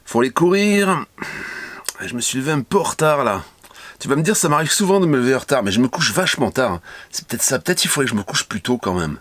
Faut aller courir. Je me suis levé un peu en retard là. Tu vas me dire, ça m'arrive souvent de me lever en retard, mais je me couche vachement tard. C'est peut-être ça, peut-être il faudrait que je me couche plus tôt quand même.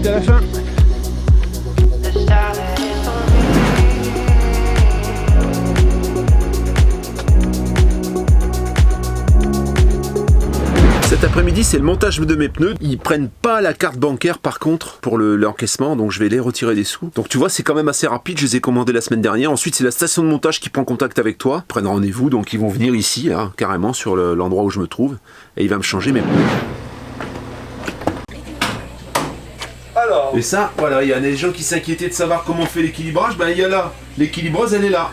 À la fin. Cet après-midi, c'est le montage de mes pneus. Ils prennent pas la carte bancaire par contre pour l'encaissement, donc je vais les retirer des sous. Donc tu vois, c'est quand même assez rapide, je les ai commandés la semaine dernière. Ensuite, c'est la station de montage qui prend contact avec toi, ils prennent rendez-vous, donc ils vont venir ici, là, carrément sur l'endroit où je me trouve, et il va me changer mes pneus. Et ça, voilà, il y a des gens qui s'inquiétaient de savoir comment on fait l'équilibrage, ben il y a là, l'équilibreuse elle est là.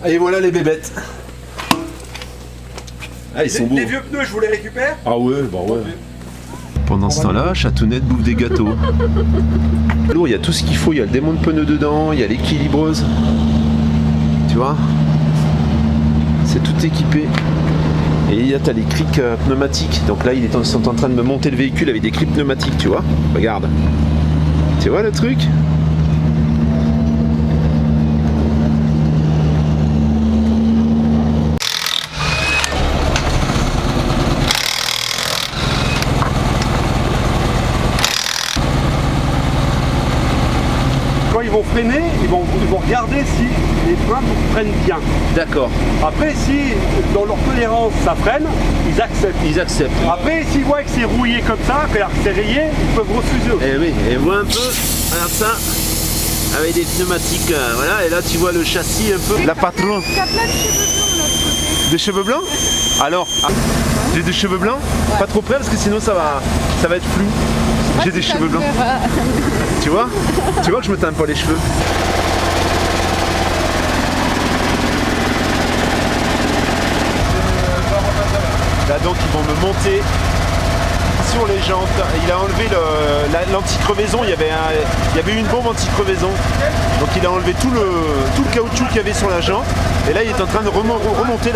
Et voilà les bébêtes. Ah, ils sont beaux. Les vieux pneus, je vous les récupère. Ah ouais, bah ouais. Pendant ce temps-là, Chatounette bouffe des gâteaux. Alors, il y a tout ce qu'il faut, il y a le démon de pneus dedans, il y a l'équilibreuse. Tu vois? C'est tout équipé. Et t'as les crics pneumatiques. Donc là, ils sont en train de me monter le véhicule avec des crics pneumatiques, tu vois. Regarde. Tu vois le truc? Quand ils vont freiner, ils vont regarder si les freins freinent bien. D'accord. Après, si dans leur tolérance ça freine, ils acceptent. Ils acceptent. Après, s'ils voient que c'est rouillé comme ça, que c'est rayé, ils peuvent refuser. Eh oui, et vois un peu, regarde ça, avec des pneumatiques, voilà, et là tu vois le châssis un peu. La patron. T'as plein de cheveux blancs de l'autre côté. Des cheveux blancs? Alors, j'ai des cheveux blancs? Ouais. Pas trop près parce que sinon ça va être flou. J'ai des cheveux blancs. Tu vois? Tu vois que je me teins pas les cheveux. Là donc ils vont me monter sur les jantes. Il a enlevé l'anti-crevaison, il y avait une bombe anti-crevaison. Donc il a enlevé tout le caoutchouc qu'il y avait sur la jante. Et là il est en train de remonter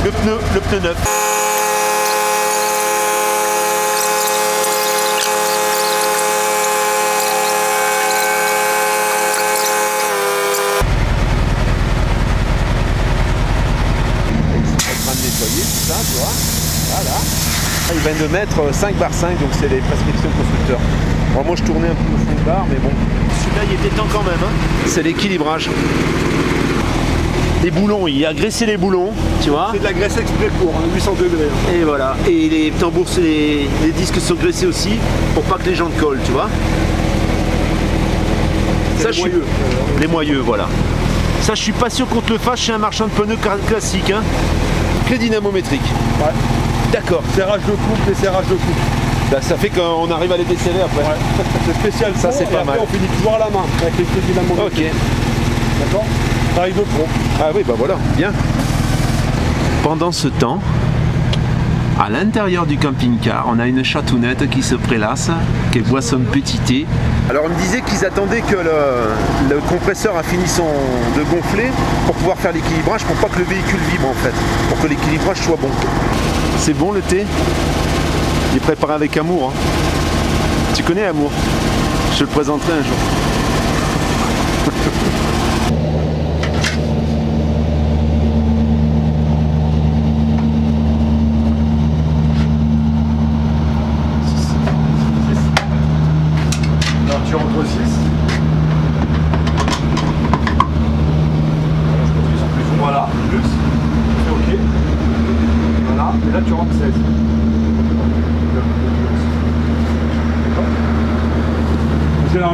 le pneu neuf. Voilà. Il vient de mettre 5/5, donc c'est les prescriptions constructeurs. Bon, moi je tournais un peu au fond de barre, mais bon. Celui-là il était temps quand même. Hein. C'est l'équilibrage. Les boulons, il a graissé les boulons, tu vois. C'est de la graisse exprès pour 800 degrés. Et voilà. Et les tambours, les disques sont graissés aussi pour pas que les jantes collent, tu vois. Ça, les moyeux. Les moyeux, voilà. Ça, je suis pas sûr qu'on te le fasse chez un marchand de pneus classique. Hein. Clé dynamométrique. Ouais. D'accord. Serrage de couple et serrage de couple. Bah, ça fait qu'on arrive à les desserrer après. Ouais. C'est spécial. Ça, c'est pas mal. On finit toujours à la main avec les clés dynamométriques. Ok. D'accord. Ça arrive de pro. Ah oui, bah voilà, bien. Pendant ce temps, à l'intérieur du camping-car, on a une chatounette qui se prélasse, qui boit son petit thé. Alors on me disait qu'ils attendaient que le compresseur a fini de gonfler pour pouvoir faire l'équilibrage, pour pas que le véhicule vibre en fait, pour que l'équilibrage soit bon. C'est bon le thé? Il est préparé avec amour. Hein. Tu connais Amour? Je te le présenterai un jour.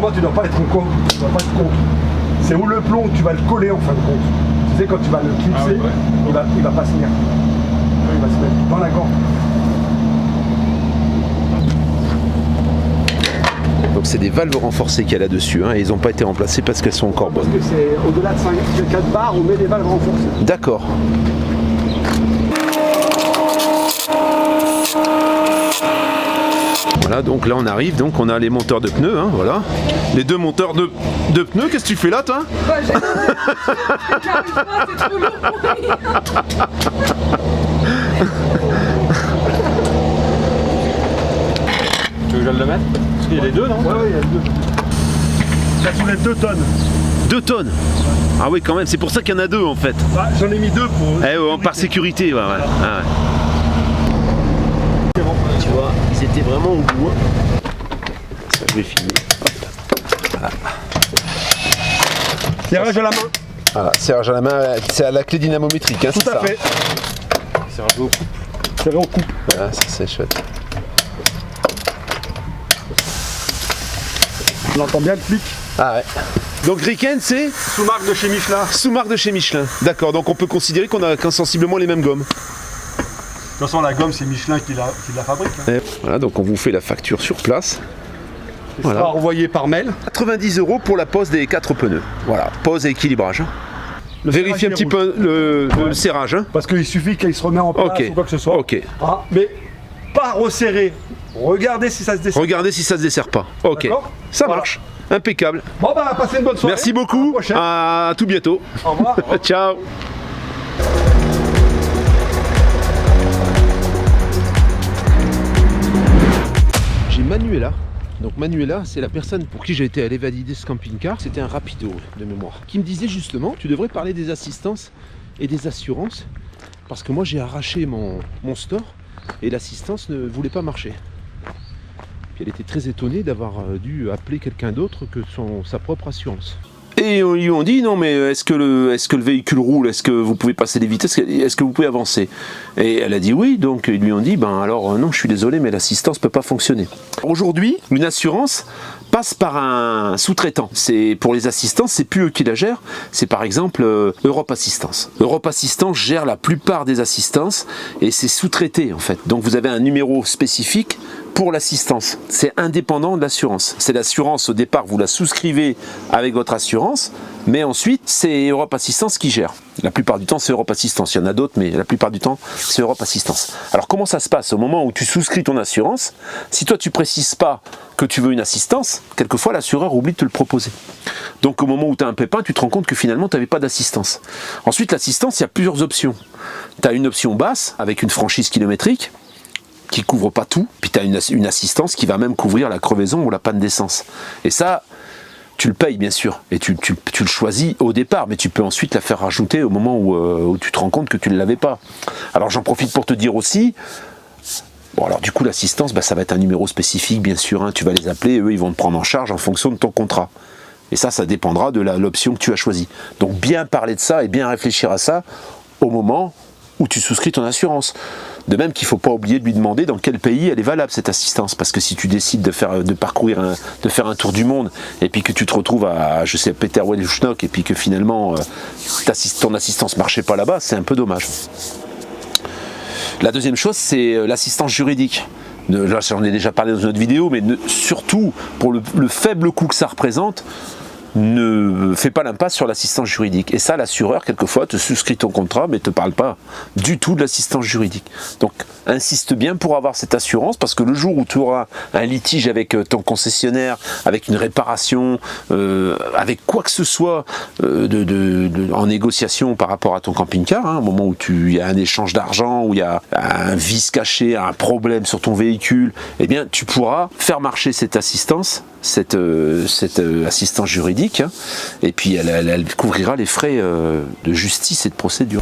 moi, tu dois pas être con. Tu dois pas être con. C'est où le plomb que tu vas le coller en fin de compte. Tu sais, quand tu vas le clipser, il va pas se tenir. Il va se mettre dans la gant. Donc c'est des valves renforcées qu'il y a là-dessus, hein, et ils n'ont pas été remplacées parce qu'elles sont encore bonnes. Parce que c'est au-delà de 4 barres, on met des valves renforcées. D'accord. Voilà, donc là on arrive, donc on a les monteurs de pneus, hein, voilà. Les deux monteurs de pneus, qu'est-ce que tu fais là, toi? Bah, j'arrive pas, c'est trop lourd pour lui. Tu veux que je le mette? Parce qu'il y a les deux, non? Ouais, il y a les deux. Ça soulève 2 tonnes. 2 tonnes? Ah oui, quand même, c'est pour ça qu'il y en a deux en fait. Bah, j'en ai mis 2 pour... Eh, ouais, par sécurité, ouais. Ah, ouais. Tu vois, ils étaient vraiment au bout. Ça, je vais filmer. Voilà. Serrage à la main. Voilà, serrage à la main, c'est à la clé dynamométrique, hein, Tout à fait. Serrage au coupe. Serré au coupe. Voilà, ça c'est chouette. On entend bien le clic. Ah ouais. Donc Riken, c'est Sous-marque de chez Michelin. sous-marque de chez Michelin. D'accord, donc on peut considérer qu'on a sensiblement les mêmes gommes. De toute façon, la gomme, c'est Michelin qui la fabrique. Hein. Et voilà, donc on vous fait la facture sur place. Voilà. Ça sera envoyé par mail. 90 € pour la pose des 4 pneus. Voilà, pose et équilibrage. Hein. Vérifiez un petit peu le serrage. Hein. Parce qu'il suffit qu'il se remet en place ou quoi que ce soit. Ok. Ah, mais pas resserrer. Regardez si ça se dessert. Regardez si ça se dessert pas. Ok. Ça marche. Impeccable. Bon bah passez une bonne soirée. Merci beaucoup. À tout bientôt. Au revoir. Ciao. J'ai Manuela. Donc Manuela, c'est la personne pour qui j'ai été allé valider ce camping-car. C'était un rapido de mémoire. Qui me disait justement, tu devrais parler des assistances et des assurances. Parce que moi j'ai arraché mon store et l'assistance ne voulait pas marcher. Puis elle était très étonnée d'avoir dû appeler quelqu'un d'autre que sa propre assurance. Et ils lui ont dit non mais est-ce que le véhicule roule, est-ce que vous pouvez passer les vitesses, est-ce que vous pouvez avancer? Et elle a dit oui, donc ils lui ont dit ben alors non je suis désolé mais l'assistance peut pas fonctionner. Aujourd'hui une assurance passe par un sous-traitant. C'est pour les assistances, c'est plus eux qui la gèrent, c'est par exemple Europe Assistance. Europe Assistance gère la plupart des assistances et c'est sous-traité en fait. Donc vous avez un numéro spécifique pour l'assistance. C'est indépendant de l'assurance. C'est l'assurance au départ, vous la souscrivez avec votre assurance, mais ensuite c'est Europe Assistance qui gère. La plupart du temps c'est Europe Assistance, il y en a d'autres, mais la plupart du temps c'est Europe Assistance. Alors comment ça se passe? Au moment où tu souscris ton assurance, si toi tu précises pas que tu veux une assistance, quelquefois l'assureur oublie de te le proposer. Donc au moment où tu as un pépin, tu te rends compte que finalement tu n'avais pas d'assistance. Ensuite l'assistance, il y a plusieurs options. Tu as une option basse avec une franchise kilométrique, qui couvre pas tout, puis tu as une assistance qui va même couvrir la crevaison ou la panne d'essence. Et ça, tu le payes bien sûr, et tu le choisis au départ, mais tu peux ensuite la faire rajouter au moment où tu te rends compte que tu ne l'avais pas. Alors j'en profite pour te dire aussi, bon alors du coup l'assistance, ça va être un numéro spécifique bien sûr, hein, tu vas les appeler, eux ils vont te prendre en charge en fonction de ton contrat. Et ça dépendra de l'option que tu as choisie. Donc bien parler de ça et bien réfléchir à ça au moment où tu souscris ton assurance. De même qu'il ne faut pas oublier de lui demander dans quel pays elle est valable cette assistance, parce que si tu décides de faire un tour du monde et puis que tu te retrouves à je sais Peterwell-Schnock et puis que finalement ton assistance marchait pas là-bas, c'est un peu dommage. La deuxième chose, c'est l'assistance juridique. Là, j'en ai déjà parlé dans une autre vidéo, mais surtout pour le faible coût que ça représente, ne fais pas l'impasse sur l'assistance juridique. Et ça, l'assureur, quelquefois, te souscrit ton contrat, mais ne te parle pas du tout de l'assistance juridique. Donc, insiste bien pour avoir cette assurance, parce que le jour où tu auras un litige avec ton concessionnaire, avec une réparation, avec quoi que ce soit en négociation par rapport à ton camping-car, hein, au moment où il y a un échange d'argent, où il y a un vice caché, un problème sur ton véhicule, eh bien, tu pourras faire marcher cette assistance, cette assistance juridique, hein, et puis elle couvrira les frais de justice et de procédure.